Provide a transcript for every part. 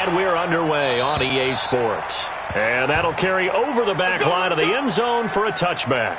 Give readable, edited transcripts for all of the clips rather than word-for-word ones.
And we're underway on EA Sports. And that'll carry over the back line of the end zone for a touchback.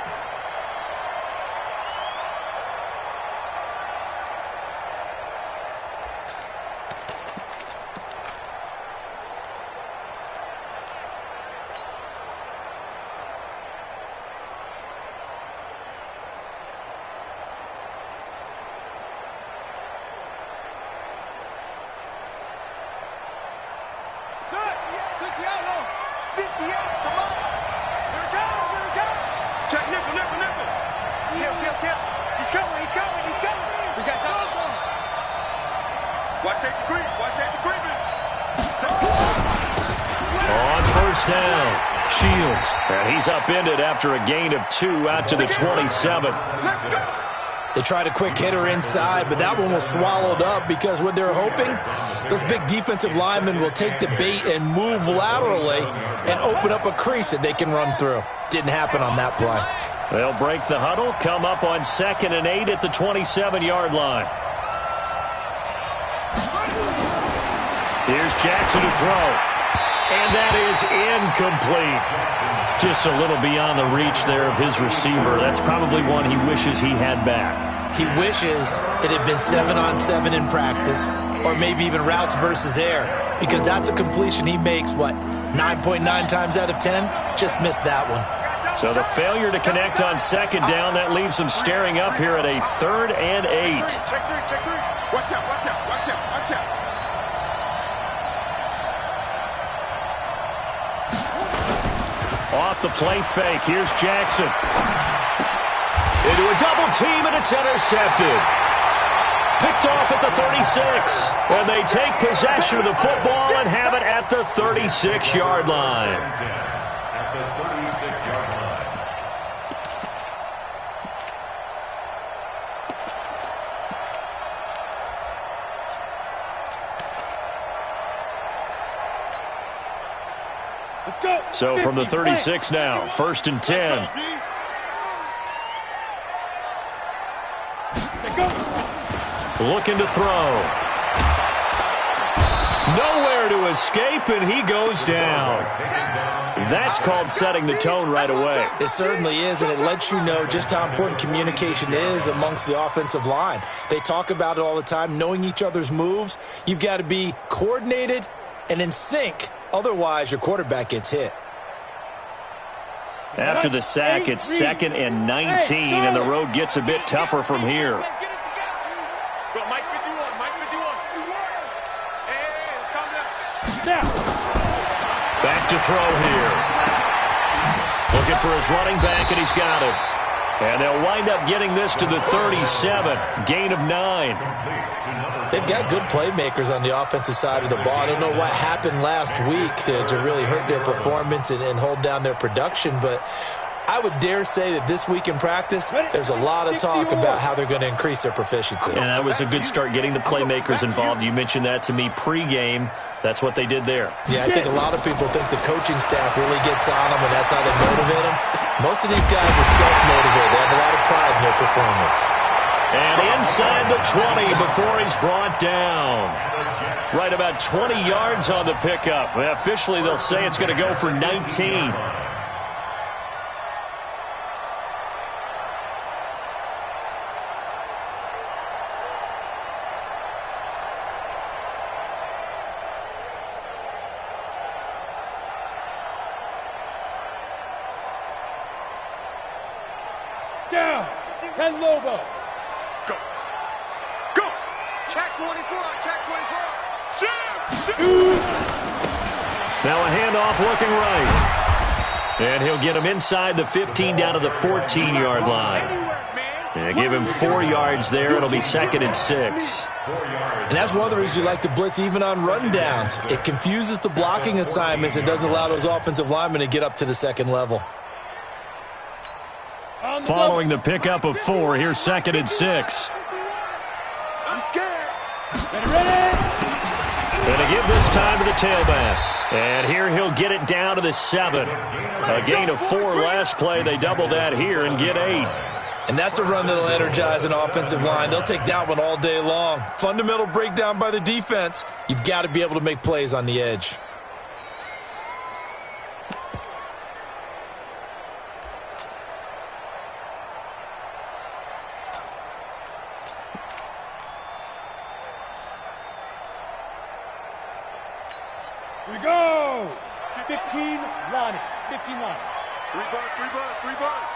Upended after a gain of 2 out to the 27. They tried a quick hitter inside, but that one was swallowed up because what they're hoping, those big defensive linemen will take the bait and move laterally and open up a crease that they can run through. Didn't happen on that play. They'll break the huddle, come up on 2nd and 8 at the 27-yard line. Here's Jackson to throw. And that is incomplete. Just a little beyond the reach there of his receiver. That's probably one he wishes he had back. He wishes it had been 7-on-7 in practice, or maybe even routes versus air, because that's a completion he makes, 9.9 times out of 10? Just missed that one. So the failure to connect on 2nd down, that leaves him staring up here at a 3rd and 8. Check 3. Watch out. Off the play fake. Here's Jackson. Into a double team, and it's intercepted. Picked off at the 36. And they take possession of the football and have it at the 36-yard line. So from the 36 now, 1st and 10. Looking to throw. Nowhere to escape, and he goes down. That's called setting the tone right away. It certainly is, and it lets you know just how important communication is amongst the offensive line. They talk about it all the time, knowing each other's moves. You've got to be coordinated and in sync. Otherwise, your quarterback gets hit. After the sack, it's 2nd and 19, and the road gets a bit tougher from here. Back to throw here. Looking for his running back, and he's got it. And they'll wind up getting this to the 37, gain of 9. They've got good playmakers on the offensive side of the ball. I don't know what happened last week to really hurt their performance and hold down their production, but I would dare say that this week in practice, there's a lot of talk about how they're going to increase their proficiency. And that was a good start, getting the playmakers involved. You mentioned that to me pregame. That's what they did there. Yeah, I think a lot of people think the coaching staff really gets on them, and that's how they motivate them. Most of these guys are self-motivated. They have a lot of pride in their performance. And inside the 20 before he's brought down. Right about 20 yards on the pickup. Officially, they'll say it's going to go for 19. Down. 10 Lobo. Go. Check 24. Shoot. Now a handoff looking right. And he'll get him inside the 15 down to the 14-yard line. And give him 4 yards there. It'll be 2nd and 6. And that's one of the reasons you like to blitz even on rundowns. It confuses the blocking assignments. It doesn't allow those offensive linemen to get up to the 2nd level. Following the pickup of 4, here's 2nd and 6. I'm scared. Going to give this time to the tailback. And here he'll get it down to the 7. A gain of 4 last play. They double that here and get 8. And that's a run that'll energize an offensive line. They'll take that one all day long. Fundamental breakdown by the defense. You've got to be able to make plays on the edge. Here we go. 15 line. 15 line. 3 butt, 3 butt, 3 butt.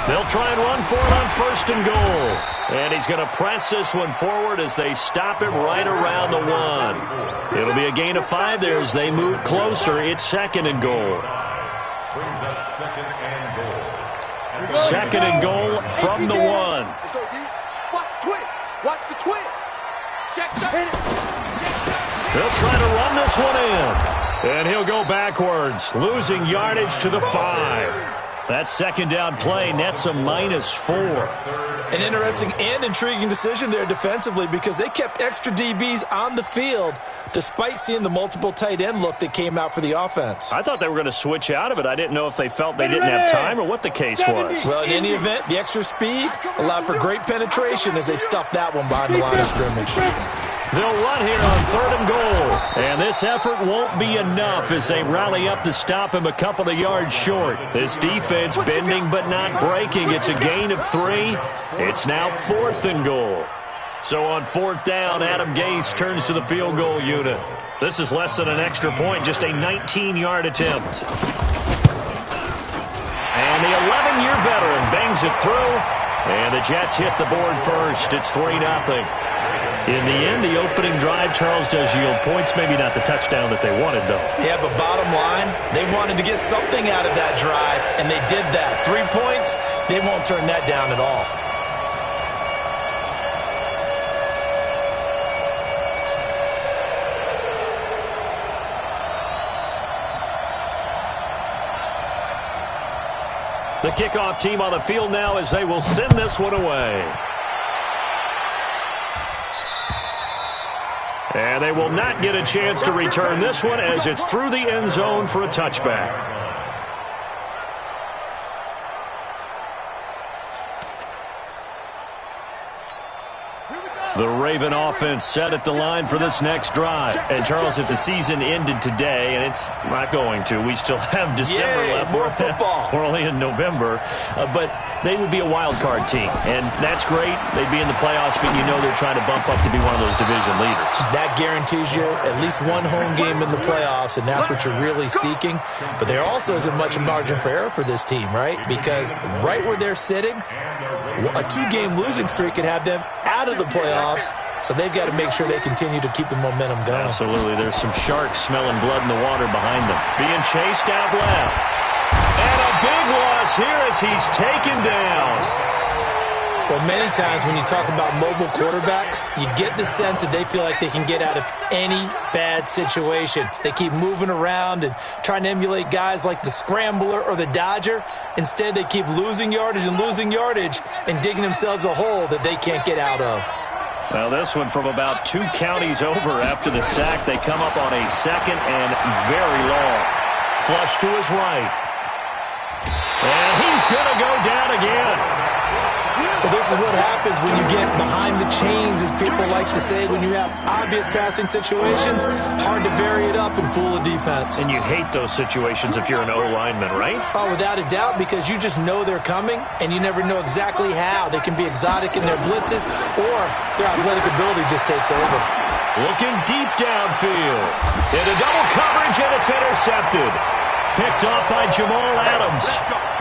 They'll try and run for it on 1st and goal. And he's going to press this one forward as they stop him right around the 1. It'll be a gain of 5 there as they move closer. It's 2nd and goal. Brings up 2nd and goal. 2nd and goal from the 1. Let's go, D. Watch the Twizz. Watch the Twizz. Check that. They'll try to run this one in. And he'll go backwards, losing yardage to the 5. That 2nd down play nets a -4. An interesting and intriguing decision there defensively because they kept extra DBs on the field despite seeing the multiple tight end look that came out for the offense. I thought they were going to switch out of it. I didn't know if they felt they didn't have time or what the case was. Well, in any event, the extra speed allowed for great penetration as they stuffed that one behind the line of scrimmage. They'll run here on 3rd and goal. And this effort won't be enough as they rally up to stop him a couple of yards short. This defense bending but not breaking. It's a gain of 3. It's now 4th and goal. So on 4th down, Adam Gase turns to the field goal unit. This is less than an extra point, just a 19-yard attempt. And the 11-year veteran bangs it through. And the Jets hit the board first. It's 3-0. In the end, the opening drive, Charles, does yield points. Maybe not the touchdown that they wanted, though. Yeah, but bottom line, they wanted to get something out of that drive, and they did that. 3 points, they won't turn that down at all. The kickoff team on the field now as they will send this one away. And they will not get a chance to return this one as it's through the end zone for a touchback. The Raven offense set at the line for this next drive. And, Charles, if the season ended today, and it's not going to, we still have December left. More football. We're only in November. But they would be a wild card team. And that's great. They'd be in the playoffs, but you know they're trying to bump up to be one of those division leaders. That guarantees you at least one home game in the playoffs, and that's what you're really seeking. But there also isn't much margin for error for this team, right? Because right where they're sitting, a 2-game losing streak could have them out of the playoffs, so they've got to make sure they continue to keep the momentum going. Absolutely. There's some sharks smelling blood in the water behind them. Being chased out left. And a big loss here as he's taken down. Well, many times when you talk about mobile quarterbacks, you get the sense that they feel like they can get out of any bad situation. They keep moving around and trying to emulate guys like the Scrambler or the Dodger. Instead, they keep losing yardage and digging themselves a hole that they can't get out of. Well, this one from about 2 counties over after the sack. They come up on a 2nd and very long. Flush to his right. And he's going to go down again. Well, this is what happens when you get behind the chains, as people like to say, when you have obvious passing situations. Hard to vary it up and fool a defense. And you hate those situations if you're an O-lineman, right? Oh, without a doubt, because you just know they're coming, and you never know exactly how. They can be exotic in their blitzes, or their athletic ability just takes over. Looking deep downfield. Into double coverage, and it's intercepted. Picked off by Jamal Adams.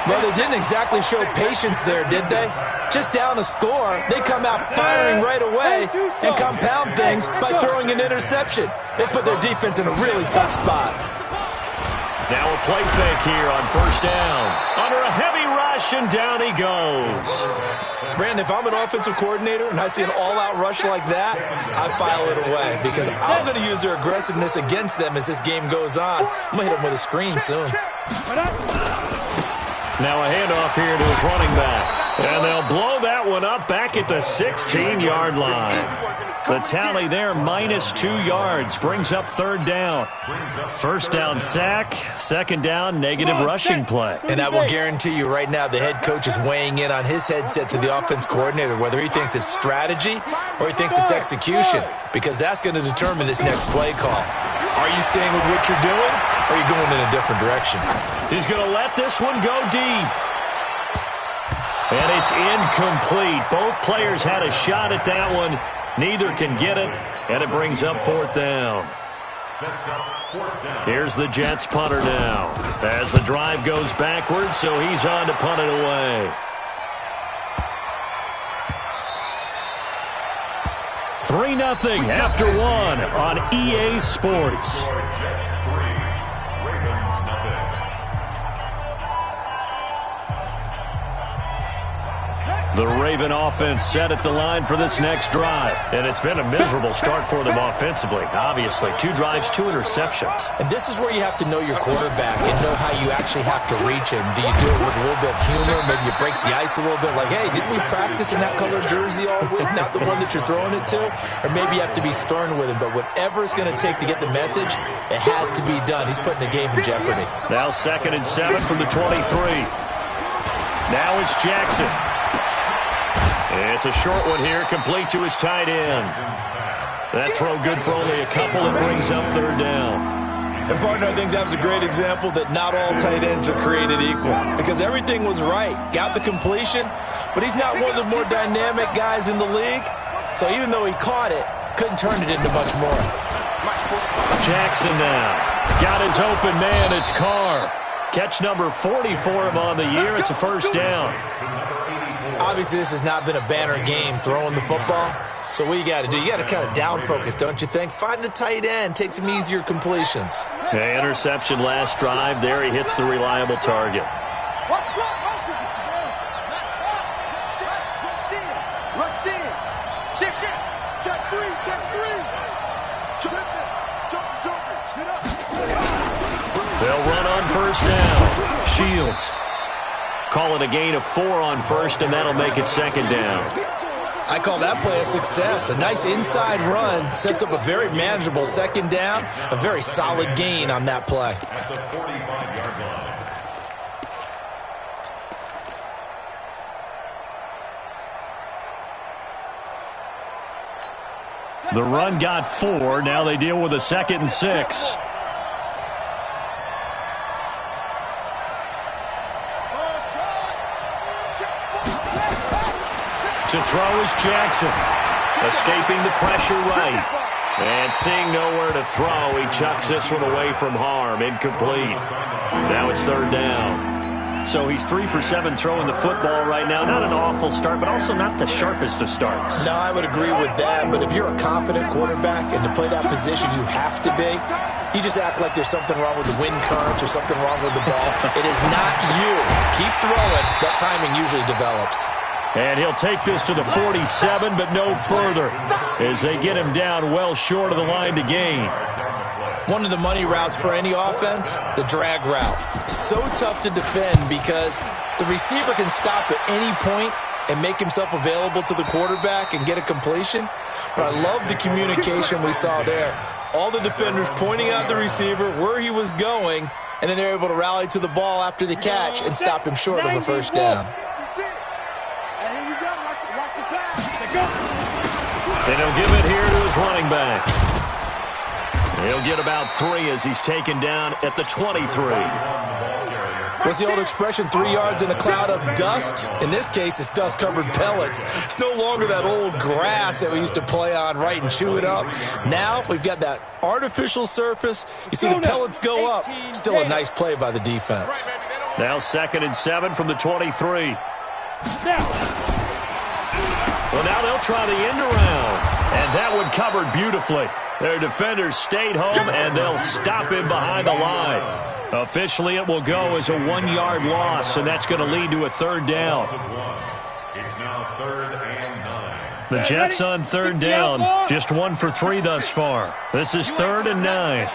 Well, they didn't exactly show patience there, did they? Just down a score, they come out firing right away and compound things by throwing an interception. They put their defense in a really tough spot. Now a play fake here on 1st down. Under a heavy rush, and down he goes. Brandon, if I'm an offensive coordinator and I see an all-out rush like that, I file it away because I'm going to use their aggressiveness against them as this game goes on. I'm going to hit them with a screen soon. Now a handoff here to his running back. And they'll blow that one up back at the 16-yard line. The tally there, -2 yards, brings up third down. First down sack, second down negative rushing play. And I will guarantee you right now the head coach is weighing in on his headset to the offense coordinator, whether he thinks it's strategy or he thinks it's execution, because that's going to determine this next play call. Are you staying with what you're doing, or are you going in a different direction? He's going to let this one go deep. And it's incomplete. Both players had a shot at that one. Neither can get it, and it brings up fourth down. Here's the Jets punter now. As the drive goes backwards, so he's on to punt it away. 3-0 after one on EA Sports. The Raven offense set at the line for this next drive. And it's been a miserable start for them offensively, obviously. 2 drives, 2 interceptions. And this is where you have to know your quarterback and know how you actually have to reach him. Do you do it with a little bit of humor? Maybe you break the ice a little bit, like, hey, didn't we practice in that color jersey all week, not the one that you're throwing it to? Or maybe you have to be stern with him. But whatever it's going to take to get the message, it has to be done. He's putting the game in jeopardy. Now 2nd and 7 from the 23. Now it's Jackson. It's a short one here, complete to his tight end. That throw good for only a couple. It brings up third down. And, partner, I think that was a great example that not all tight ends are created equal, because everything was right. Got the completion, but he's not one of the more dynamic guys in the league. So even though he caught it, couldn't turn it into much more. Jackson now. Got his open man. It's Carr. Catch number 40 for him on the year. It's a first down. Obviously, this has not been a banner game throwing the football. So what you got to do, you got to kind of down focus, don't you think? Find the tight end, take some easier completions. Yeah, interception last drive. There he hits the reliable target. They'll run on first down. Shields. Call it a gain of 4 on first, and that'll make it second down. I call that play a success. A nice inside run sets up a very manageable second down. A very solid gain on that play. At the 45-yard line. The run got 4. Now they deal with a 2nd and 6. To throw is Jackson. Escaping the pressure right. And seeing nowhere to throw, he chucks this one away from harm. Incomplete. Now it's third down. So he's 3 for 7 throwing the football right now. Not an awful start, but also not the sharpest of starts. No, I would agree with that. But if you're a confident quarterback and to play that position you have to be, you just act like there's something wrong with the wind currents or something wrong with the ball. It is not you. Keep throwing. That timing usually develops. And he'll take this to the 47, but no further, as they get him down well short of the line to gain. One of the money routes for any offense, the drag route. So tough to defend because the receiver can stop at any point and make himself available to the quarterback and get a completion. But I love the communication we saw there. All the defenders pointing out the receiver, where he was going, and then they're able to rally to the ball after the catch and stop him short of a first down. And he'll give it here to his running back. He'll get about 3 as he's taken down at the 23. What's the old expression, 3 yards in a cloud of dust? In this case, it's dust-covered pellets. It's no longer that old grass that we used to play on, right, and chew it up. Now we've got that artificial surface. You see the pellets go up. Still a nice play by the defense. Now 2nd and 7 from the 23. Well, now they'll try the end around. And that one covered beautifully. Their defenders stayed home, and they'll stop him behind the line. Officially, it will go as a 1-yard loss, and that's going to lead to a third down. It's now 3rd and 9. The Jets on third down, just 1 for 3 thus far. This is 3rd and 9.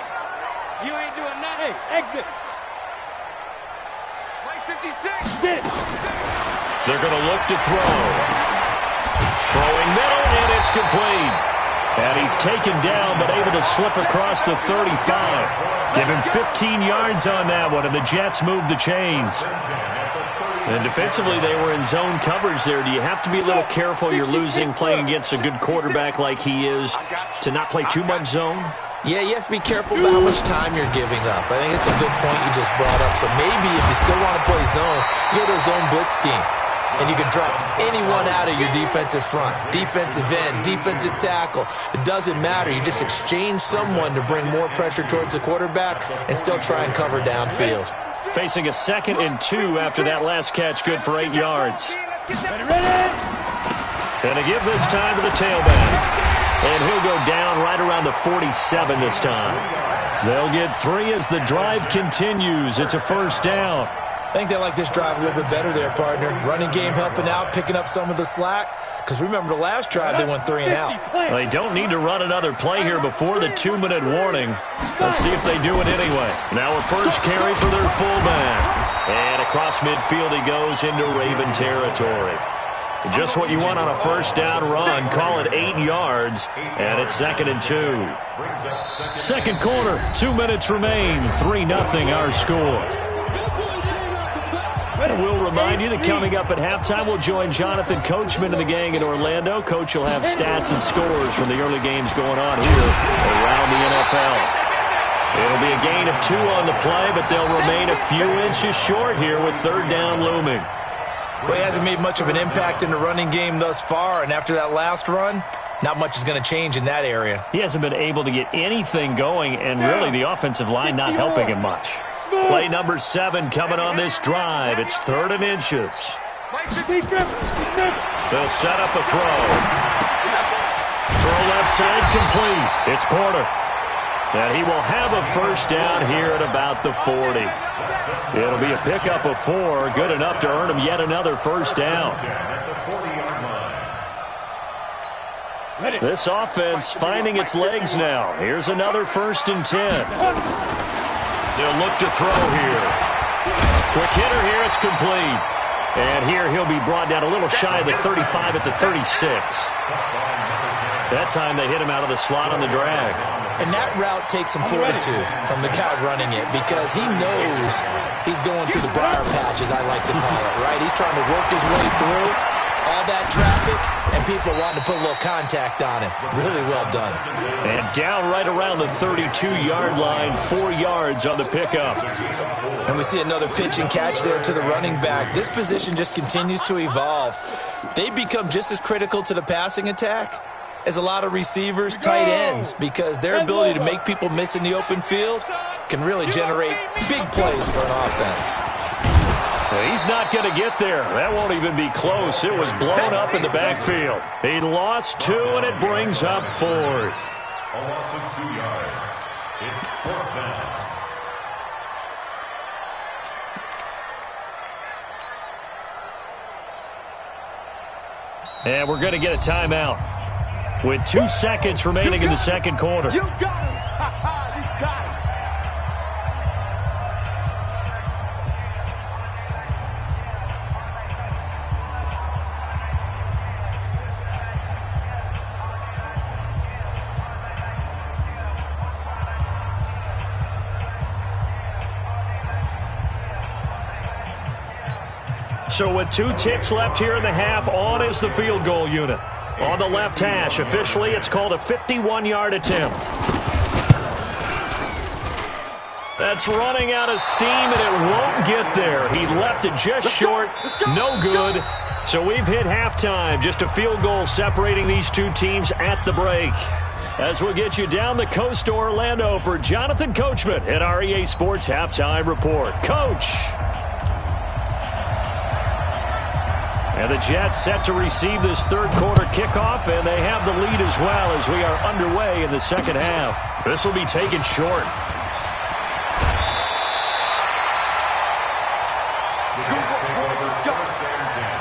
You ain't doing nothing. Hey, exit. 56. They're going to look to throw. Throwing middle, and it's complete. And he's taken down, but able to slip across the 35. Give him 15 yards on that one, and the Jets move the chains. And defensively, they were in zone coverage there. Do you have to be a little careful? You're losing playing against a good quarterback like he is to not play too much zone? Yeah, you have to be careful about how much time you're giving up. I think it's a good point you just brought up. So maybe if you still want to play zone, you go to a zone blitz scheme. And you can drop anyone out of your defensive front, defensive end, defensive tackle. It doesn't matter. You just exchange someone to bring more pressure towards the quarterback and still try and cover downfield. Facing a 2nd and 2 after that last catch, good for 8 yards. And a give this time to the tailback. And he'll go down right around the 47 this time. They'll get 3 as the drive continues. It's a first down. I think they like this drive a little bit better there, partner. Running game helping out, picking up some of the slack. Because remember the last drive, they went 3 and out. Well, they don't need to run another play here before the 2-minute warning. Let's see if they do it anyway. Now a first carry for their fullback. And across midfield he goes into Raven territory. Just what you want on a first down run. Call it 8 yards, and it's 2nd and 2. Second quarter, 2 minutes remain. 3-0 our score. And we'll remind you that coming up at halftime, we'll join Jonathan Coachman and the gang in Orlando. Coach will have stats and scores from the early games going on here around the NFL. It'll be a gain of 2 on the play, but they'll remain a few inches short here with 3rd down looming. Well, he hasn't made much of an impact in the running game thus far, and after that last run, not much is going to change in that area. He hasn't been able to get anything going, and really the offensive line not helping him much. Play number 7 coming on this drive. It's 3rd and inches. They'll set up a throw. Throw left side complete. It's Porter. And he will have a first down here at about the 40. It'll be a pickup of 4, good enough to earn him yet another first down. This offense finding its legs now. Here's another 1st and 10. They'll look to throw here. Quick hitter here, it's complete. And here he'll be brought down a little shy of the 35 at the 36. That time they hit him out of the slot on the drag. And that route takes some fortitude from the guy running it because he knows he's going through the briar patch, as I like to call it, right? He's trying to work his way through all that traffic, and people wanting to put a little contact on him. Really well done. And down right around the 32-yard line, 4 yards on the pickup. And we see another pitch and catch there to the running back. This position just continues to evolve. They become just as critical to the passing attack as a lot of receivers, tight ends, because their ability to make people miss in the open field can really generate big plays for an offense. He's not going to get there. That won't even be close. It was blown up in the backfield. He lost 2, and it brings up 4th. A loss of 2 yards. It's 4th down. And we're going to get a timeout with 2 seconds remaining in the second quarter. You got him. You got him. So with 2 ticks left here in the half, on is the field goal unit. On the left hash, officially, it's called a 51-yard attempt. That's running out of steam, and it won't get there. He left it just short, no good. So we've hit halftime, just a field goal separating these 2 teams at the break. As we'll get you down the coast to Orlando for Jonathan Coachman at our EA Sports Halftime Report. Coach! And the Jets set to receive this third quarter kickoff, and they have the lead as well as we are underway in the second half. This will be taken short.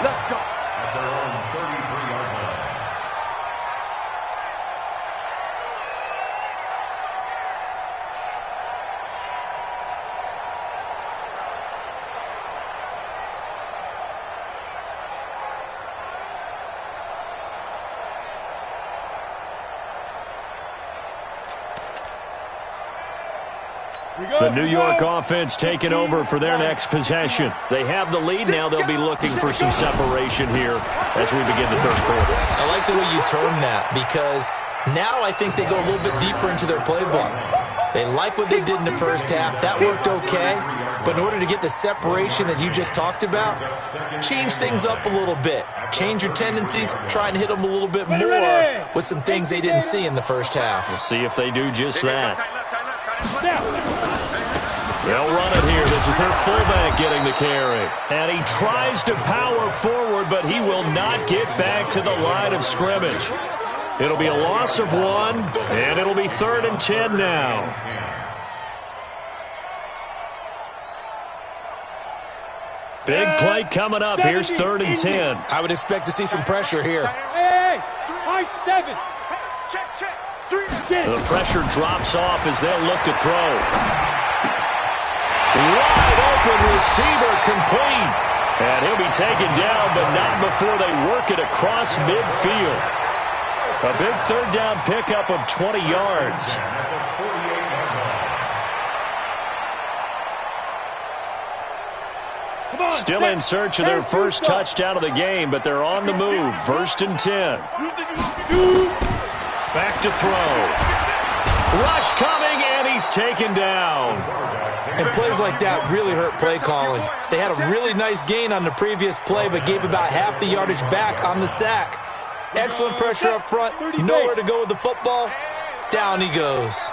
Let's go. At their own 33-yard line. The New York offense taking over for their next possession. They have the lead now. They'll be looking for some separation here as we begin the third quarter. I like the way you term that because now I think they go a little bit deeper into their playbook. They like what they did in the first half. That worked okay. But in order to get the separation that you just talked about, change things up a little bit. Change your tendencies. Try and hit them a little bit more with some things they didn't see in the first half. We'll see if they do just that. They'll run it here. This is their fullback getting the carry. And he tries to power forward, but he will not get back to the line of scrimmage. It'll be a loss of 1, and it'll be 3rd and 10 now. Big play coming up. Here's 3rd and 10. I would expect to see some pressure here. Hey, high 7. The pressure drops off as they'll look to throw. Wide open receiver complete. And he'll be taken down, but not before they work it across midfield. A big 3rd down pickup of 20 yards. Still in search of their first touchdown of the game, but they're on the move. 1st and 10. Back to throw. Rush coming, and he's taken down. And plays like that really hurt play calling. They had a really nice gain on the previous play, but gave about half the yardage back on the sack. Excellent pressure up front. Nowhere to go with the football. Down he goes.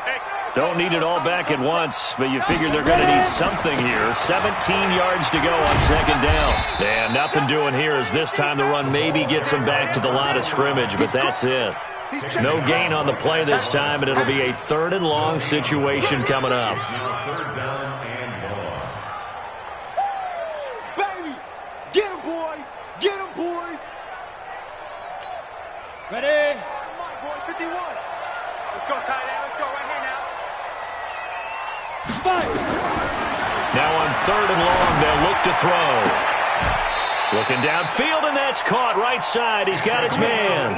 Don't need it all back at once, but you figure they're going to need something here. 17 yards to go on 2nd down. And nothing doing here as this time the run maybe gets them back to the line of scrimmage, but that's it. No gain on the play this time, and it'll be a 3rd and long situation coming up. Baby, get him, boy. Get him, boys. Ready? Come on, boy, 51. Let's go, tight end. Let's go right here now. 5. Now on 3rd and long, they'll look to throw. Looking downfield, and that's caught right side. He's got his man.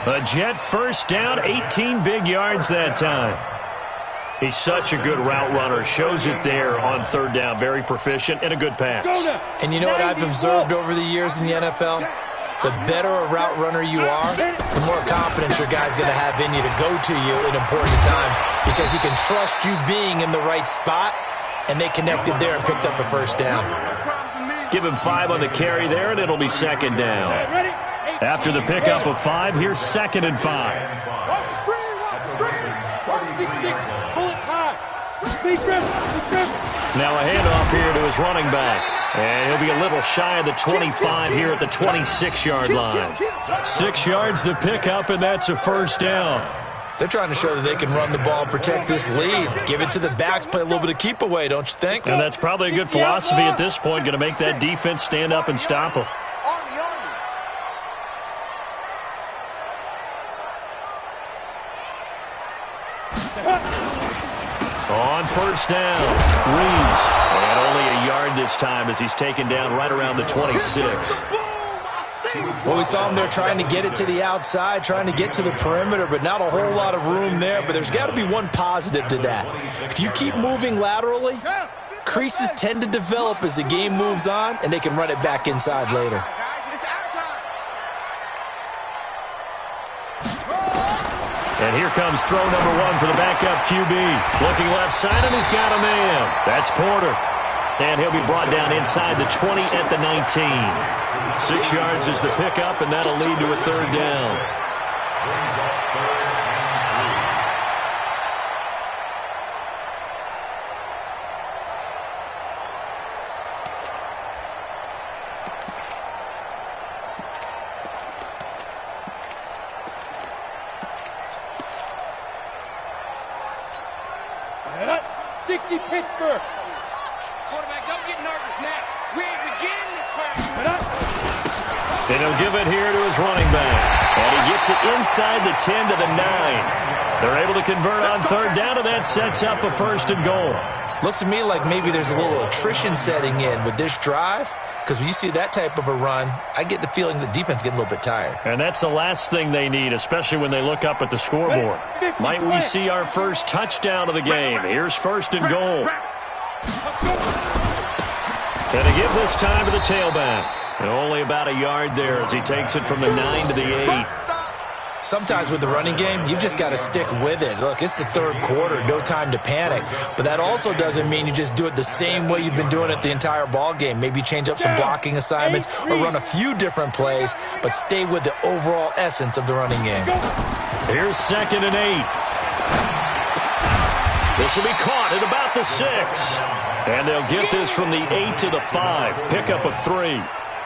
A Jet 1st down, 18 big yards that time. He's such a good route runner. Shows it there on 3rd down. Very proficient and a good pass. And you know what I've observed over the years in the NFL? The better a route runner you are, the more confidence your guy's going to have in you to go to you in important times because he can trust you being in the right spot, and they connected there and picked up a 1st down. Give him 5 on the carry there, and it'll be 2nd down. After the pickup of 5, here's 2nd and 5. Watch the screen, watch the screen. Watch 6-6. Pull it high. Big grip. Now a handoff here to his running back. And he'll be a little shy of the 25 here at the 26-yard line. 6 yards the pickup, and that's a 1st down. They're trying to show that they can run the ball and protect this lead. Give it to the backs, play a little bit of keep away, don't you think? And that's probably a good philosophy at this point, going to make that defense stand up and stop them. On 1st down, Reeves. And only a yard this time as he's taken down right around the 26. Well, we saw him there trying to get it to the outside, trying to get to the perimeter, but not a whole lot of room there. But there's got to be one positive to that. If you keep moving laterally, creases tend to develop as the game moves on, and they can run it back inside later. And here comes throw number 1 for the backup QB. Looking left side, and he's got a man. That's Porter. And he'll be brought down inside the 20 at the 19. 6 yards is the pickup, and that'll lead to a 3rd down. Set up. 60 Pittsburgh. Quarterback, don't get nervous now. We ain't beginning to try. Set up. And he'll give it here to his running back. And he gets it inside the 10 to the 9. They're able to convert on 3rd down, and that sets up a 1st and goal. Looks to me like maybe there's a little attrition setting in with this drive. because when you see that type of a run, I get the feeling the defense getting a little bit tired. And that's the last thing they need, especially when they look up at the scoreboard. Might we see our first touchdown of the game? Here's first and goal. And to give this time to the tailback. And only about a yard there as he takes it from the 9 to the 8. Sometimes with the running game, you've just got to stick with it. Look, it's the third quarter, no time to panic. But that also doesn't mean you just do it the same way you've been doing it the entire ball game. Maybe change up some blocking assignments or run a few different plays, but stay with the overall essence of the running game. Here's second and 8. This will be caught at about the 6. And they'll get this from the 8 to the 5. Pickup of 3.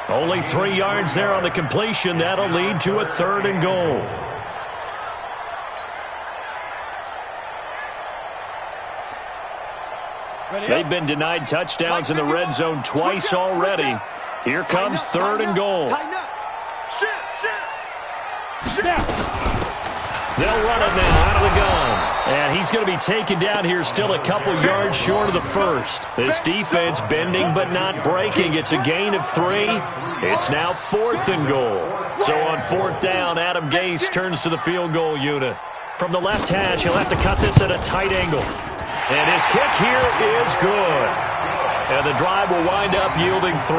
Only 3 yards there on the completion. That'll lead to a third and goal. They've been denied touchdowns in the red zone twice already. Here comes third and goal. They'll run it now out of the gun. And he's going to be taken down here still a couple yards short of the first. This defense bending but not breaking. It's a gain of 3. It's now fourth and goal. So on fourth down, Adam Gase turns to the field goal unit. From the left hash, he'll have to cut this at a tight angle. And his kick here is good. And the drive will wind up yielding 3.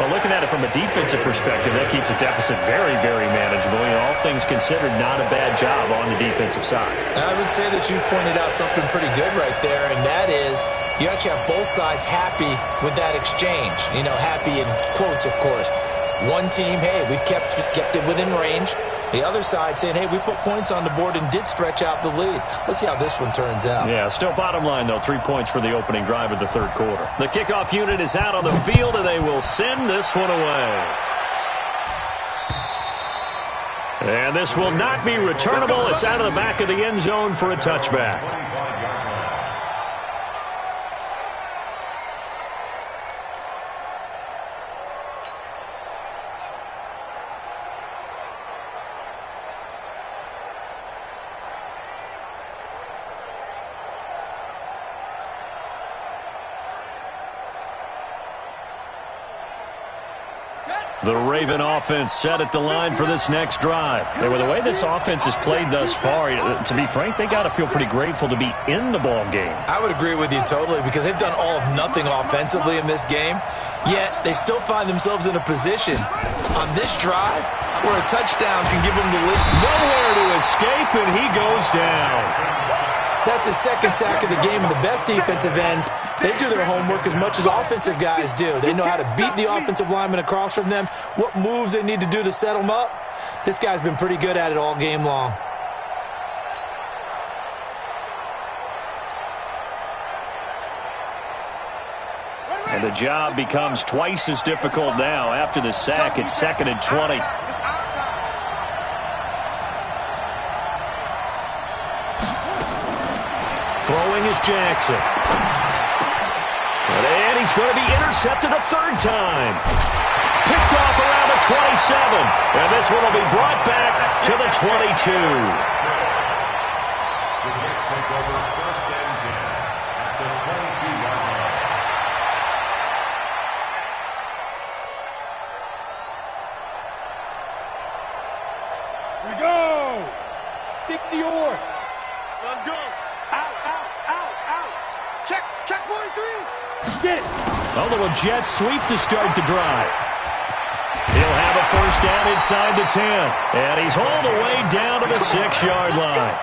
Well, looking at it from a defensive perspective, that keeps the deficit very, very manageable. You know, all things considered, not a bad job on the defensive side. I would say that you've pointed out something pretty good right there, and that is you actually have both sides happy with that exchange. You know, happy in quotes, of course. One team, hey, we've kept it within range. The other side saying, hey, we put points on the board and did stretch out the lead. Let's see how this one turns out. Yeah, still bottom line, though, 3 points for the opening drive of the third quarter. The kickoff unit is out on the field, and they will send this one away. And this will not be returnable. It's out of the back of the end zone for a touchback. The Raven offense set at the line for this next drive. And with the way this offense has played thus far, to be frank, they got to feel pretty grateful to be in the ball game. I would agree with you totally because they've done all of nothing offensively in this game, yet they still find themselves in a position on this drive where a touchdown can give them the lead. Nowhere to escape, and he goes down. That's his second sack of the game, and the best defensive ends, they do their homework as much as offensive guys do. They know how to beat the offensive lineman across from them, what moves they need to do to set them up. This guy's been pretty good at it all game long. And the job becomes twice as difficult now. After the sack, it's second and 20. Throwing is Jackson. And he's going to be intercepted a third time. Picked off around the 27. And this one will be brought back to the 22. The Jets take over first and 10 at the 22-yard line. Here we go. 60 or. Let's go. Out. Check 43. Get it. A little jet sweep to start the drive. He'll have a first down inside the 10. And he's hauled away down to the 6-yard line.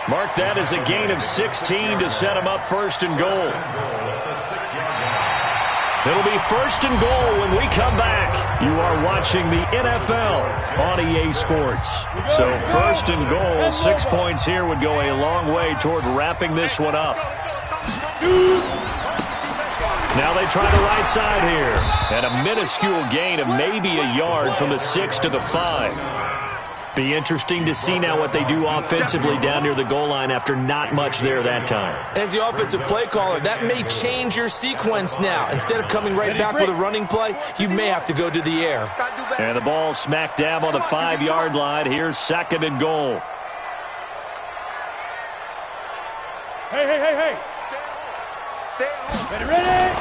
Mark that as a gain of 16 to set him up first and goal. It'll be first and goal when we come back. You are watching the NFL on EA Sports. So first and goal, 6 points here would go a long way toward wrapping this one up. Now they try the right side here. And a minuscule gain of maybe a yard from the 6 to the 5. Be interesting to see now what they do offensively down near the goal line after not much there that time. As the offensive play caller, that may change your sequence now. Instead of coming right back with a running play, you may have to go to the air. And the ball smack dab on the 5-yard line. Here's second and goal. Hey. Stay home. Ready.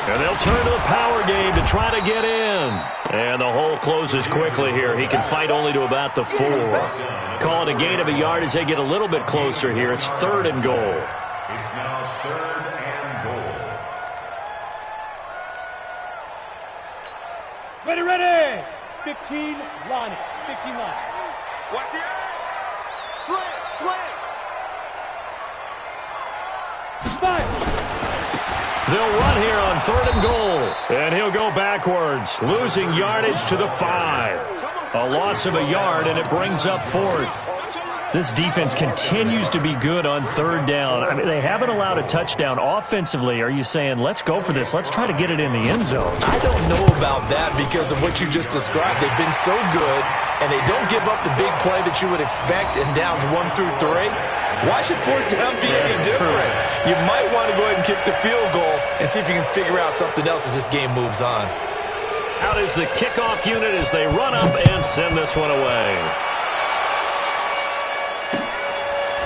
And they'll turn to the power game to try to get in. And the hole closes quickly here. He can fight only to about the 4. Call it a gain of a yard as they get a little bit closer here. It's 3rd and goal. It's now 3rd and goal. Ready. 15, Lonnie. 15, Lonnie. Watch the eyes. Sling. Fire. They'll run here on 3rd and goal. And he'll go backwards, losing yardage to the 5. A loss of a yard, and it brings up 4th. This defense continues to be good on 3rd down. I mean, they haven't allowed a touchdown offensively. Are you saying, let's go for this? Let's try to get it in the end zone. I don't know about that because of what you just described. They've been so good, and they don't give up the big play that you would expect in downs 1 through 3. Why should 4th down be any different? You might want to go ahead and kick the field goal and see if you can figure out something else as this game moves on. Out is the kickoff unit as they run up and send this one away.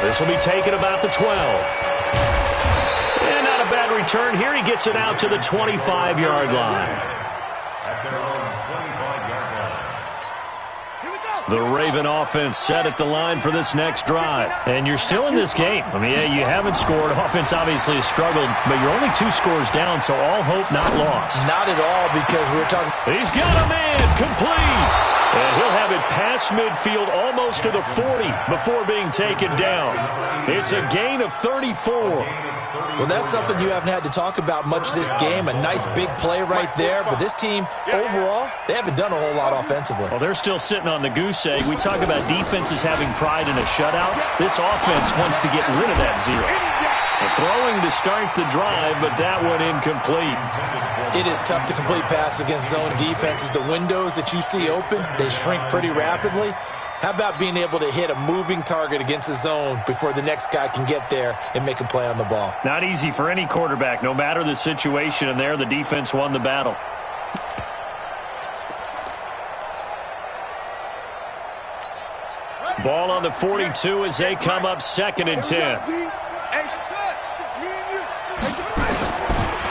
This will be taken about the 12. And not a bad return here. He gets it out to the 25-yard line. At their own 25-yard line. The Raven offense set at the line for this next drive. And you're still in this game. I mean, yeah, you haven't scored. Offense obviously has struggled, but you're only 2 scores down, so all hope not lost. Not at all, because we're talking... He's got a man complete. And he'll have it past midfield almost to the 40 before being taken down. It's a gain of 34. Well, that's something you haven't had to talk about much this game. A nice big play right there. But this team, overall, they haven't done a whole lot offensively. Well, they're still sitting on the goose egg. We talk about defenses having pride in a shutout. This offense wants to get rid of that 0. Throwing to start the drive, but that one incomplete. It is tough to complete passes against zone defenses. The windows that you see open, they shrink pretty rapidly. How about being able to hit a moving target against a zone before the next guy can get there and make a play on the ball? Not easy for any quarterback, no matter the situation, and there the defense won the battle. Ball on the 42 as they come up 2nd and 10.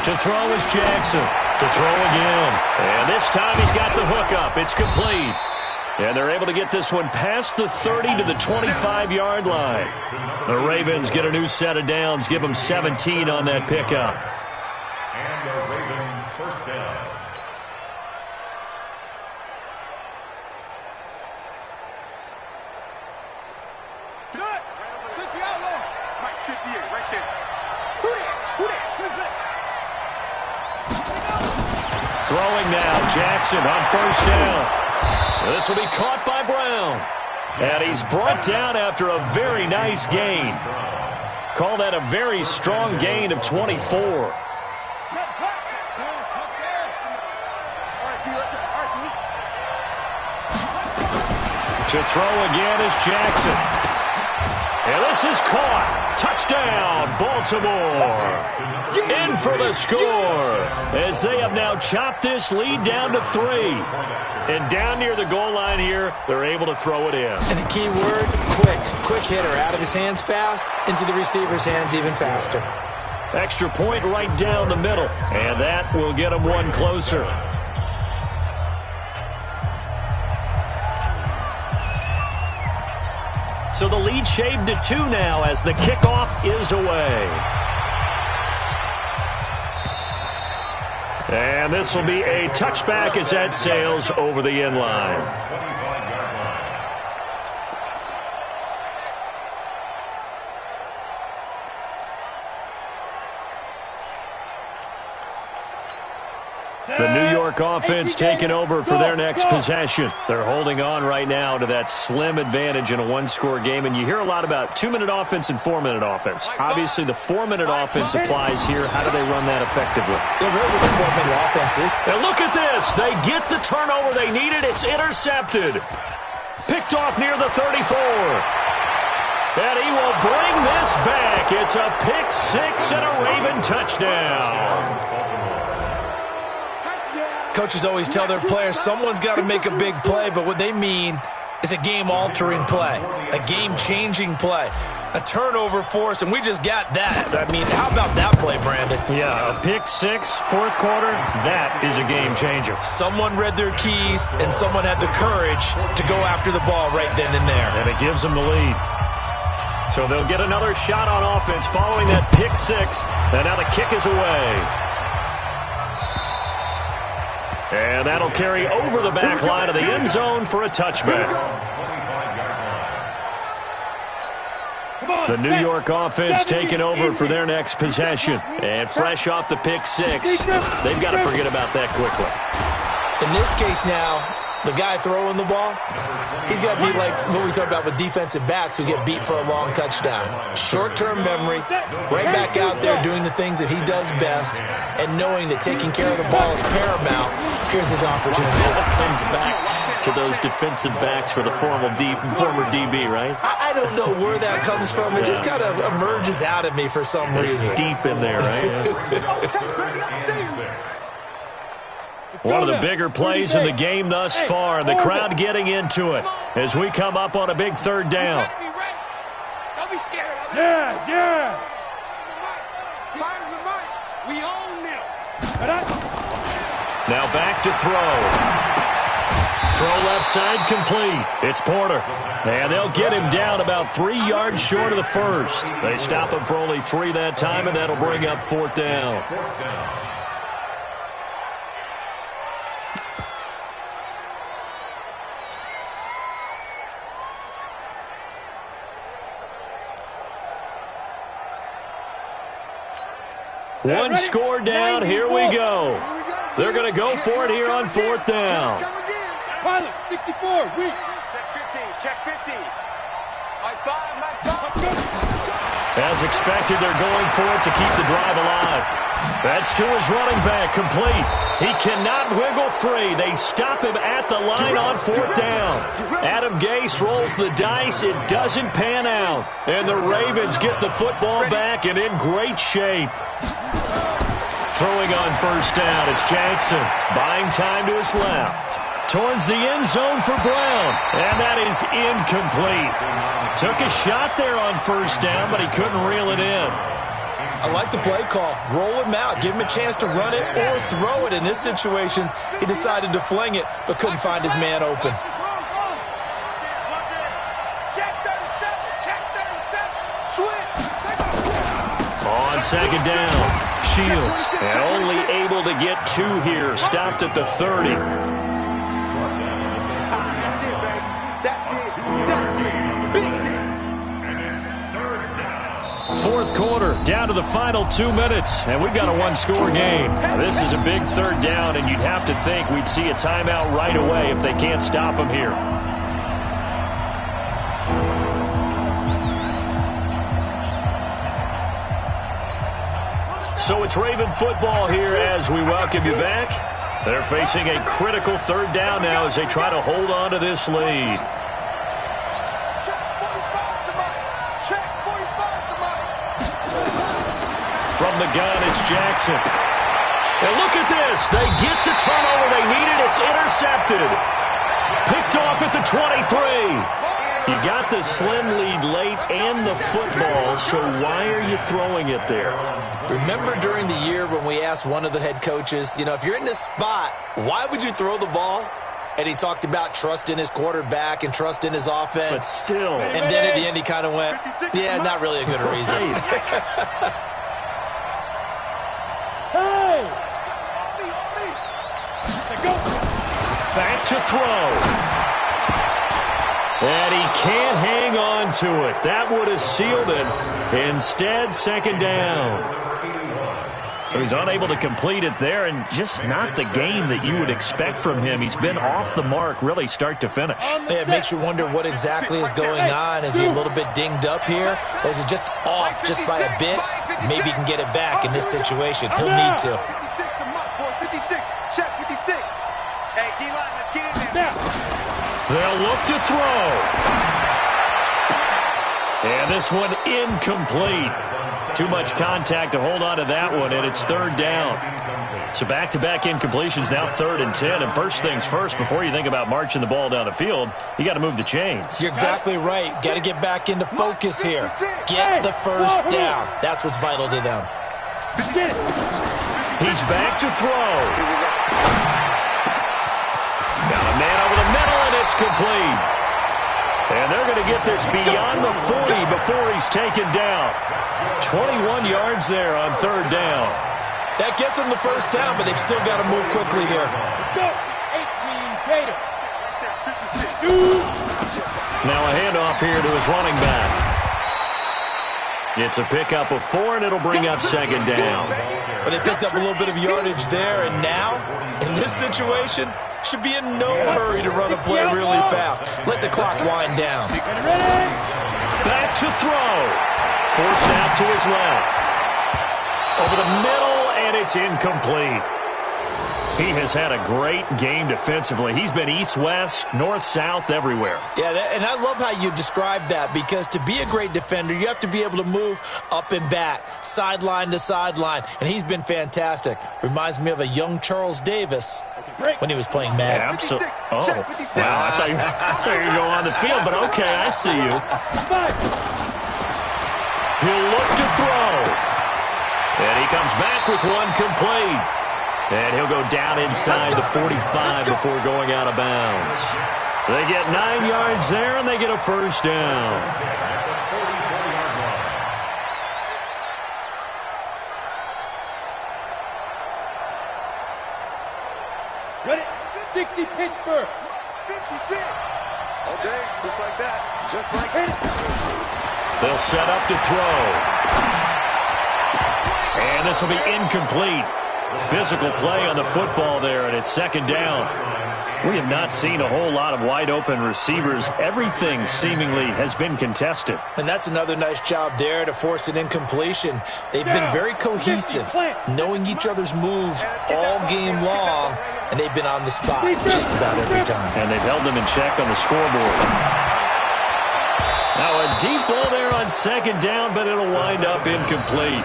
To throw is Jackson. To throw again. And this time he's got the hook up. It's complete. And they're able to get this one past the 30 to the 25-yard line. The Ravens get a new set of downs. Give them 17 on that pickup. And the Ravens first down. Shut! 60 out long. Mike 58 right there. Who that? 6 Throwing now, Jackson on 1st down. This will be caught by Brown. And he's brought down after a very nice gain. Call that a very strong gain of 24. To throw again is Jackson. And this is caught. Touchdown, Baltimore. In for the score. As they have now chopped this lead down to 3. And down near the goal line here, they're able to throw it in. And the key word, quick. Quick hitter. Out of his hands fast, into the receiver's hands even faster. Extra point right down the middle. And that will get them one closer. So the lead shaved to 2 now as the kickoff is away. And this will be a touchback as that sails over the end line. The New York offense taking over for their next possession. They're holding on right now to that slim advantage in a 1-score game. And you hear a lot about 2-minute offense and 4-minute offense. Obviously, the 4-minute offense applies here. How do they run that effectively? They're really with the 4-minute offense. And look at this. They get the turnover they needed. It's intercepted. Picked off near the 34. And he will bring this back. It's a pick 6 and a Raven touchdown. Coaches always tell their players someone's got to make a big play, but what they mean is a game-altering play, a game-changing play. A turnover forced, and we just got that. I mean, how about that play, Brandon? Yeah, a pick six, fourth quarter, that is a game changer. Someone read their keys, and someone had the courage to go after the ball right then and there. And it gives them the lead. So they'll get another shot on offense following that pick six, and now the kick is away. And that'll carry over the back line of the end zone for a touchback. The New York offense taking over for their next possession. And fresh off the pick six, they've got to forget about that quickly. In this case now, the guy throwing the ball, he's got to be like what we talked about with defensive backs who get beat for a long touchdown. Short-term memory, right back out there doing the things that he does best, and knowing that taking care of the ball is paramount. Here's his opportunity. It comes back to those defensive backs for the former DB, right? I don't know where that comes from. It just kind of emerges out of me for some reason. It's deep in there, right? One of the bigger plays in the game thus far. The crowd getting into it as we come up on a big third down. Don't be scared of it. Yes, yes. We own them. Now back to throw. Throw left side complete. It's Porter. And they'll get him down about 3 yards short of the first. They stop him for only 3 that time, and that'll bring up fourth down. One score down. Here we go. They're going to go for it here on fourth down. Pilot, 64, weak. Check 50. As expected, they're going for it to keep the drive alive. That's to his running back, complete. He cannot wiggle free. They stop him at the line on fourth down. Adam Gase rolls the dice. It doesn't pan out. And the Ravens get the football back and in great shape. Throwing on first down, it's Jackson. Buying time to his left. Towards the end zone for Brown. And that is incomplete. Took a shot there on first down, but he couldn't reel it in. I like the play call. Roll him out. Give him a chance to run it or throw it. In this situation, he decided to fling it, but couldn't find his man open. On second down, Shields, and only able to get 2 here. Stopped at the 30. Fourth quarter, down to the final 2 minutes, and we've got a one-score game. This is a big third down, and you'd have to think we'd see a timeout right away if they can't stop him here. So it's Raven football here as we welcome you back. They're facing a critical third down now as they try to hold on to this lead. From the gun, it's Jackson. And look at this. They get the turnover they needed. It's intercepted. Picked off at the 23. You got the slim lead late and the football, so why are you throwing it there? Remember during the year when we asked one of the head coaches, if you're in this spot, why would you throw the ball? And he talked about trust in his quarterback and trust in his offense. But still. And then at the end he kind of went, yeah, not really a good reason. Back to throw. And he can't hang on to it. That would have sealed it. Instead, second down. So he's unable to complete it there, and just not the game that you would expect from him. He's been off the mark, really, start to finish. Yeah, it makes you wonder what exactly is going on. Is he a little bit dinged up here? Or is it just off just by a bit? Maybe he can get it back in this situation. He'll need to. 56. Check 56. Hey, D-line, let's get in there. They'll look to throw. And this one incomplete. Too much contact to hold on to that one, and it's third down. So back-to-back incompletions, now 3rd and 10. And first things first, before you think about marching the ball down the field, you got to move the chains. You're exactly right. Got to get back into focus here. Get the first down. That's what's vital to them. He's back to throw. Got a man over the middle, and it's complete. And they're going to get this beyond the 40 before he's taken down. 21 yards there on 3rd down. That gets them the first down, but they've still got to move quickly here. Go. 18 Gator. Now a handoff here to his running back. It's a pickup of 4, and it'll bring up 2nd down. But they picked up a little bit of yardage there, and now, in this situation, should be in no hurry to run a play really fast. Let the clock wind down. Back to throw. Forced out to his left. Over the middle, and it's incomplete. He has had a great game defensively. He's been east-west, north-south, everywhere. Yeah, and I love how you describe that, because to be a great defender, you have to be able to move up and back, sideline to sideline, and he's been fantastic. Reminds me of a young Charles Davis when he was playing Madden. Yeah, absolutely. Oh, wow, I thought you were going to go on the field, but okay, I see you. He'll look to throw. And he comes back with one complete. And he'll go down inside the 45 before going out of bounds. They get 9 yards there, and they get a first down. Ready? 60 Pittsburgh. 56. All day, just like that. Just like that. They'll set up to throw. And this will be incomplete. Physical play on the football there, and it's 2nd down. We have not seen a whole lot of wide-open receivers. Everything seemingly has been contested. And that's another nice job there to force an incompletion. They've been very cohesive, knowing each other's moves all game long, and they've been on the spot just about every time. And they've held them in check on the scoreboard. Now a deep ball there on 2nd down, but it'll wind up incomplete.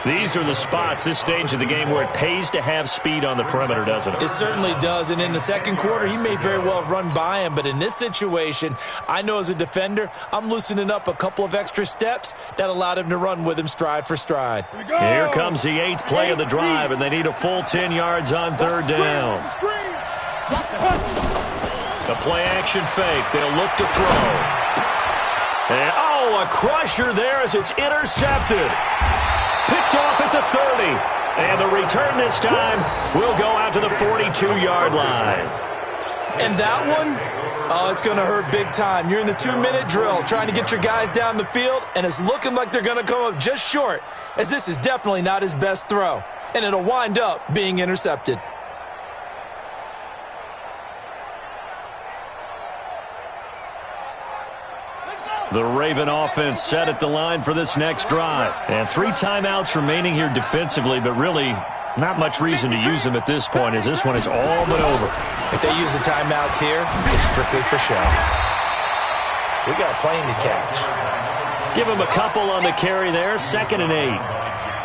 These are the spots, this stage of the game, where it pays to have speed on the perimeter, doesn't it? It certainly does, and in the 2nd quarter, he may very well have run by him, but in this situation, I know as a defender, I'm loosening up a couple of extra steps that allowed him to run with him stride for stride. Here comes the 8th play of the drive, and they need a full 10 yards on 3rd down. The play-action fake. They'll look to throw. And, a crusher there as it's intercepted. Picked off at the 30. And the return this time will go out to the 42-yard line. And that one, it's going to hurt big time. You're in the 2-minute drill trying to get your guys down the field, and it's looking like they're going to come up just short, as this is definitely not his best throw. And it'll wind up being intercepted. The Raven offense set at the line for this next drive. And 3 timeouts remaining here defensively, but really not much reason to use them at this point, as this one is all but over. If they use the timeouts here, it's strictly for show. We got a plane to catch. Give him a couple on the carry there, 2nd and 8.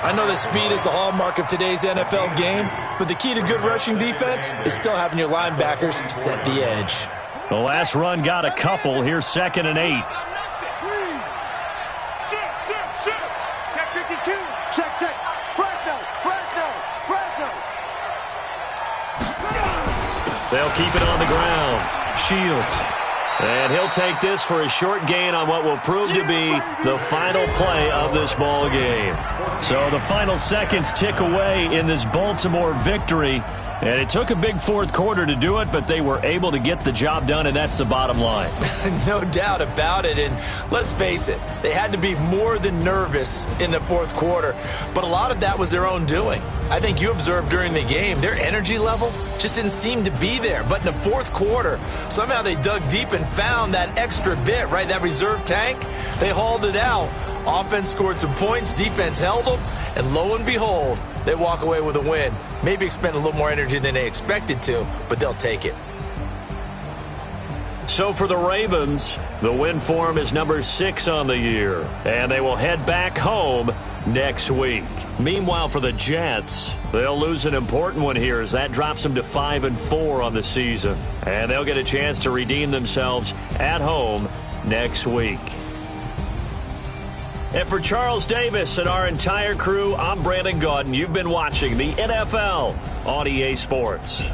I know that speed is the hallmark of today's NFL game, but the key to good rushing defense is still having your linebackers set the edge. The last run got a couple. Here's 2nd and 8. Check. Fresno. They'll keep it on the ground. Shields. And he'll take this for a short gain on what will prove to be the final play of this ball game. So the final seconds tick away in this Baltimore victory. And it took a big 4th quarter to do it, but they were able to get the job done, and that's the bottom line. No doubt about it, and let's face it, they had to be more than nervous in the 4th quarter, but a lot of that was their own doing. I think you observed during the game, their energy level just didn't seem to be there, but in the 4th quarter, somehow they dug deep and found that extra bit, right, that reserve tank. They hauled it out. Offense scored some points, defense held them, and lo and behold, they walk away with a win. Maybe expend a little more energy than they expected to, but they'll take it. So for the Ravens, The win form is number 6 on the year, and they will head back home next week. Meanwhile, for the Jets, they'll lose an important one here as that drops them to 5-4 on the season. And they'll get a chance to redeem themselves at home next week. And for Charles Davis and our entire crew, I'm Brandon Gaudin. You've been watching the NFL on EA Sports.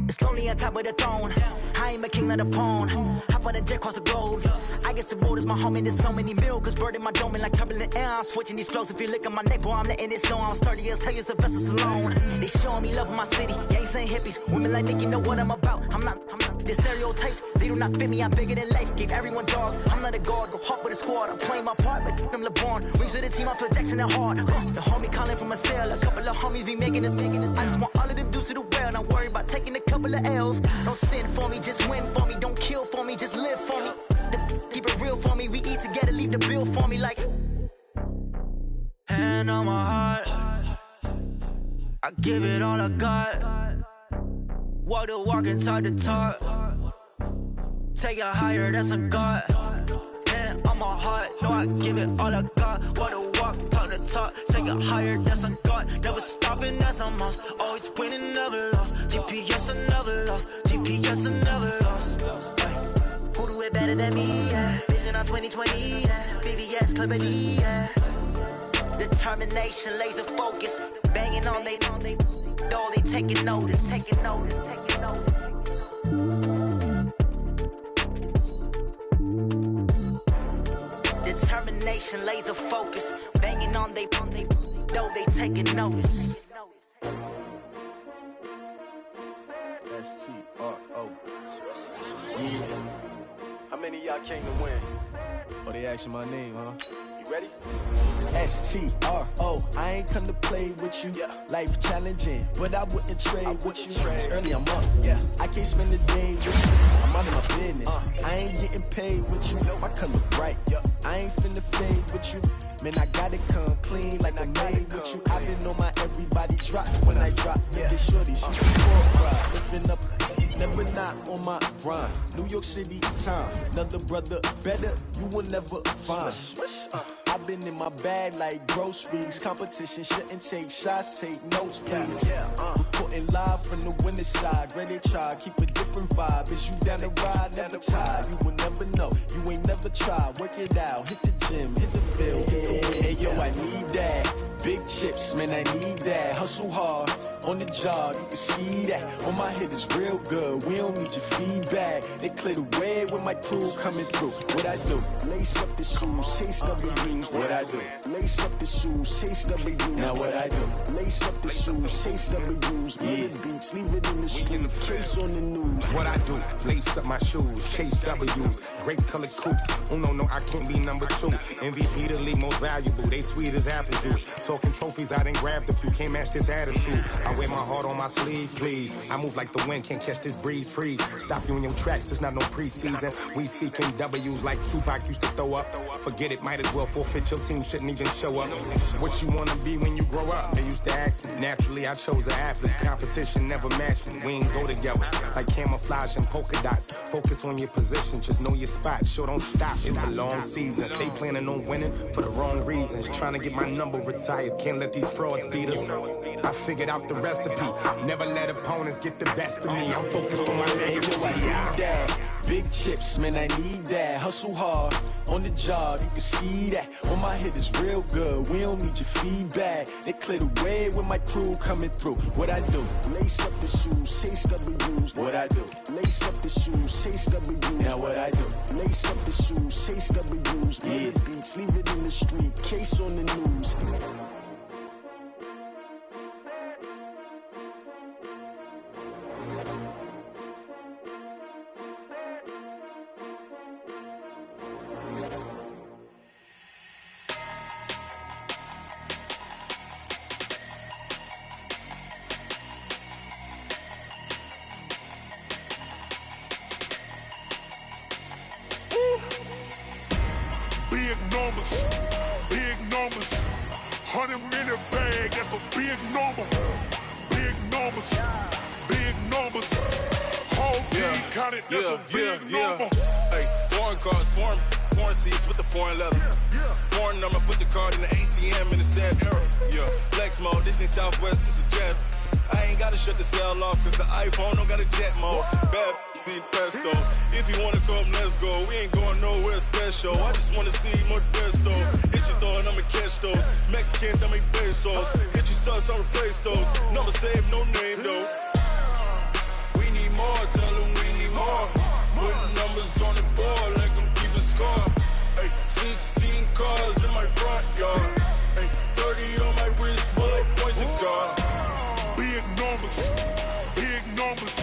It's lonely on top of the throne. I ain't a king, not a pawn. Hop on a jet across the globe. I guess the world is my home and there's so many milkers burning my dome like turbulent air. I'm switching these flows. If you look at my neck, boy, I'm letting it snow. I'm sturdy as hell, it's a vessel alone. They showing me love in my city. Gangs ain't hippies. Women like Nick, you know what I'm about. I'm not the stereotypes. They do not fit me. I'm bigger than life. Gave everyone jobs. I'm not a guard. Go hard with a squad. I'm playing my part, but I'm LeBron. Wings of the team, I feel Jackson and hard. The homie calling from a cell. A couple of homies be making it. I just want all of them dudes to the well. Not worry about taking a couple of L's. Don't sin for me, just win for me. Don't kill for me, just live for me. Keep it real for me. We eat together, leave the bill for me like. Hand on my heart, I give it all I got. Walk the walk and talk the talk. Take it higher, that's a God. Hand on my heart, no, I give it all I got. Walk the walk, talk the talk. Take it higher, that's a God. Never stopping, that's a must. Always winning, never lost. GPS, I never lost. GPS, I never lost. Who do it better than me? Yeah. Vision on 2020. Yeah. VVS, Clarity. Yeah. Determination, laser focus. Banging on they know they taking notice. Taking notice. Taking notice. Determination, laser focus. Banging on they know they taking notice. S-T-R-O. Yeah. How many of y'all came to win? Oh, they asking my name, huh? You ready? S-T-R-O. I ain't come to play with you. Yeah. Life challenging, but I wouldn't trade with you. It's early, I'm up. Yeah. I can't spend the day with you. I'm out of my business. I ain't getting paid with you. My color bright. I ain't finna fade with you. Man, I gotta come clean like I made with you. I've been on my everybody drop. When I drop, nigga shorty, she before cry. Lifting up, never not on my grind. New York City time. Another brother better, you will never find. I've been in my bag like groceries. Competition shouldn't take shots, take notes, please. Reporting live from the winter side. Ready to try, keep a different vibe. Is you down the ride, never tired. You will never know, you ain't never tried. Work it out, hit the gym, hit the field, hit the wind. Hey yo, I need that. Big chips, man, I need that. Hustle hard, on the job, you can see that. On my head is real good, we don't need your feedback. They clear the way with my crew coming through. What I do? Lace up the shoes, chase W's. What I do? Lace up the shoes, chase W's. Now what I do? Lace up the shoes, chase W's. Yeah. Beats, leave it in the street, case on the news. What I do? Lace up my shoes, chase W's. Great colored coops. Oh no, I can't be number 2. MVP the league most valuable. They sweet as apple juice. Talking trophies, I done grabbed a few. Can't match this attitude. I wear my heart on my sleeve, please. I move like the wind, can't catch this breeze. Freeze. Stop you in your tracks. There's not no preseason. We seeking W's like Tupac used to throw up. Forget it, might as well forfeit. Your team shouldn't even show up. What you wanna be when you grow up? They used to ask me. Naturally, I chose an athlete. Competition never matched me. We ain't go together like camouflage and polka dots. Focus on your position, just know your spot. Sure, don't stop. It's a long season. They planning on winning for the wrong reasons. Trying to get my number retired. Can't let these frauds beat us. I figured out the recipe. Never let opponents get the best of me. I'm focused on my legacy. I need that. Big chips, man, I need that. Hustle hard, on the job, you can see that. On my head is real good, we don't need your feedback. They clear the way with my crew coming through. What I do? Lace up the shoes, chase W's. What I do? Lace up the shoes, chase W's. Now what I do? Lace up the shoes, chase W's. Yeah. Beats, leave it in the street, case on the news. Big numbers, 100-minute bag, that's a big number. Big numbers, whole team counted, that's a big number. Hey, foreign cars, foreign seats with the foreign leather. Foreign number, put the card in the ATM in the sad era. Yeah, flex mode, this ain't Southwest, this is Jet. I ain't gotta shut the cell off, cause the iPhone don't got a jet mode. Bad in pesto. If you wanna come, let's go. We ain't going nowhere special. I just wanna see more desto. Hit your thought, I'ma catch those. Mexican, that make pesos. Hit your sus, I'll replace those. Number save, no name though. We need more, tell them we need more. Putting numbers on the board, like them keep a score. Ay, 16 cars in my front yard. Ay, 30 on my wrist, bullet point to God. Big numbers, big numbers.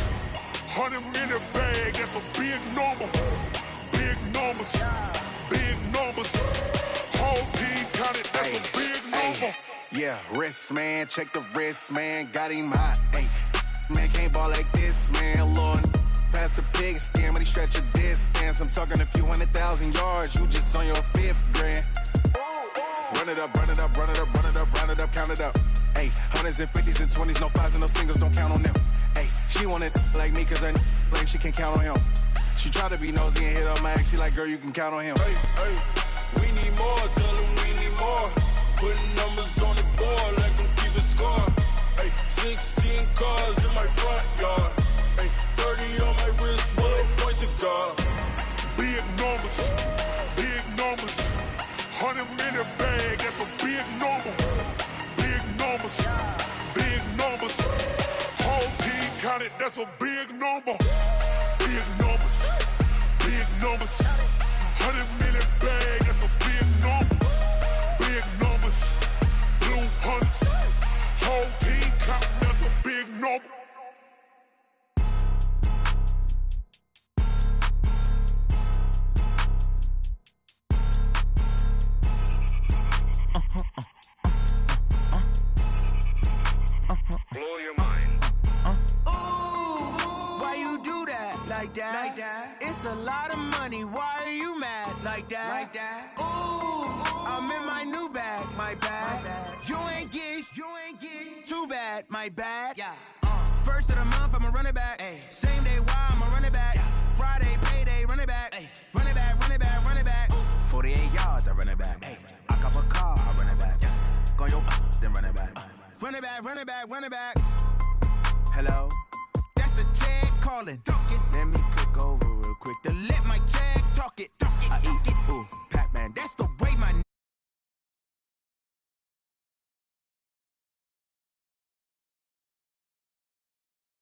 100 in the bag, that's a big number. Big numbers, big numbers. Whole team counted, that's a big number. Yeah, wrist man, check the wrist man, got him hot. Ay, man can't ball like this, man. Lord, past the big scam when he stretch a distance. I'm talking a few 100,000 yards, you just on your 5th grand. Run it up, run it up, run it up, run it up, run it up, count it up. Ay, hundreds and 50s and 20s, no 5s and no singles, don't count on them. Ay, she wanted like me cause her lame, she can count on him. She tried to be nosy and hit on my ex, she like, girl, you can count on him. Hey, hey, we need more, tell them we need more. Putting numbers on the board, like them keep a score. Hey, 16 cars in my front yard. Hey, 30 on my wrist, bullet point to God. Big numbers, big numbers. 100 in the bag, that's a big number. Big numbers, big numbers. Whole team counted, that's a big number. Big numbers, big numbers. 100 in the bag, that's a big number. Big numbers, blue hunts. Whole team counting, that's a big number. Blow your mind. Why you do that? Like that? It's a lot of money. Why are you mad? Like that? Ooh, I'm in my new bag. My bad. You ain't getting too bad. My bad. Yeah. First of the month, I'ma run it back. Ay. Same day, why I'ma run it back. Yeah. Friday, payday, run it back. Ay. Run it back, run it back, run it back. 48 yards, I run it back. Ay. I cop a car, I run it back. Yeah. Go yo, then run it back. Run it back, run it back, run it back. Hello? That's the Chad calling. Don't get